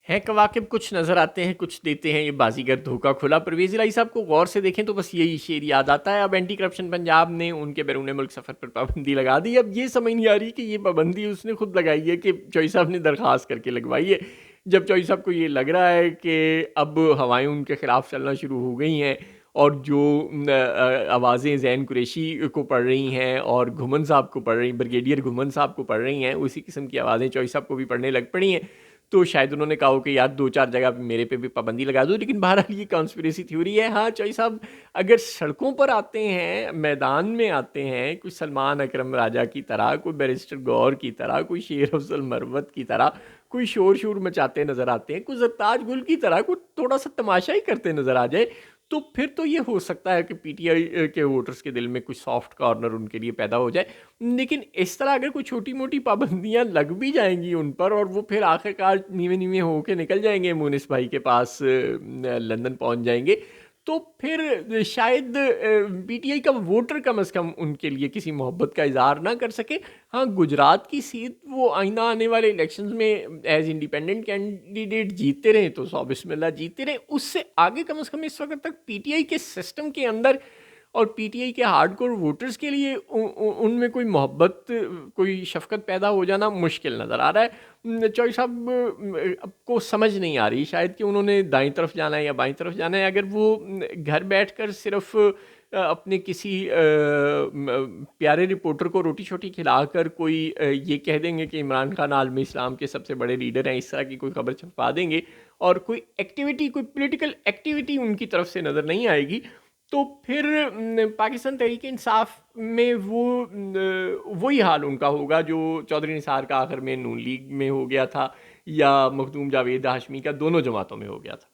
हैं कवाकिब, कुछ नज़र आते हैं, कुछ देते हैं ये बाजीगर धोखा खुला। परवेज़ इलाही साहब को गौर से देखें तो बस यही शेर याद आता है। अब एंटी करप्शन पंजाब ने उनके बैरून मुल्क सफ़र पर पाबंदी लगा दी। अब ये समझ नहीं आ रही कि ये पाबंदी उसने खुद लगाई है कि चौधरी साहब ने दरख्वास्त करके लगवाई है। जब चौधरी साहब को ये लग रहा है कि अब हवाएं उनके ख़िलाफ़ चलना शुरू हो गई हैं और जो आवाज़ें ज़ैन कुरैशी को पढ़ रही हैं और घुमन साहब को पढ़ रही, ब्रिगेडियर घुमन साहब को पढ़ रही हैं, उसी किस्म की आवाज़ें चौधरी साहब को भी पढ़ने लग पड़ी हैं। तो शायद उन्होंने कहा हो कि यार 2-4 जगह पे मेरे पे भी पाबंदी लगा दो। लेकिन बहरहाल ये कॉन्स्पिरेसी थ्योरी है। हाँ, चौधरी साहब अगर सड़कों पर आते हैं, मैदान में आते हैं, कोई सलमान अकरम राजा की तरह, कोई बैरिस्टर गौर की तरह, कोई शेर अफजल मरवत की तरह, कोई शोर-शोर मचाते नज़र आते हैं, कोई ज़रताज गुल की तरह कोई थोड़ा-सा तमाशा ही करते नज़र आ जाए, तो फिर तो ये हो सकता है कि पीटीआई के वोटर्स के दिल में कुछ सॉफ्ट कॉर्नर उनके लिए पैदा हो जाए। लेकिन इस तरह अगर कोई छोटी-मोटी पाबंदियाँ लग भी जाएँगी उन पर और वो फिर आखिरकार नीवे-नीवे होके निकल जाएँगे, मुनिस भाई के पास लंदन पहुँच जाएँगे, तो फिर शायद पीटीआई का वोटर कम से कम उनके लिए किसी मोहब्बत का इज़हार ना कर सके। हाँ, गुजरात की सीट वो आइंदा आने वाले इलेक्शंस में एज़ इंडिपेंडेंट कैंडिडेट जीतते रहे तो सौ बिस्मिल्लाह जीतते रहे। उससे आगे कम से कम इस वक़्त तक पीटीआई के सिस्टम के अंदर और पीटीआई के हार्डकोर वोटर्स के लिए उनमें कोई मोहब्बत, कोई शफ़क़त पैदा हो जाना मुश्किल नज़र आ रहा है। चौधरी साहब को समझ नहीं आ रही शायद कि उन्होंने दाईं तरफ जाना है या बाईं तरफ जाना है। अगर वो घर बैठकर सिर्फ़ अपने किसी प्यारे रिपोर्टर को रोटी-शोटी खिलाकर कोई ये कह देंगे कि इमरान खान आलम इस्लाम के सबसे बड़े लीडर हैं, इस तरह की कोई खबर छपवा देंगे और कोई एक्टिविटी, कोई पॉलिटिकल एक्टिविटी उनकी तरफ से नज़र नहीं आएगी, तो फिर पाकिस्तान तहरीक-ए-इंसाफ में वो वही हाल उनका होगा जो चौधरी निसार का आखिर में नून लीग में हो गया था या मखदूम जावेद हाशमी का दोनों जमातों में हो गया था।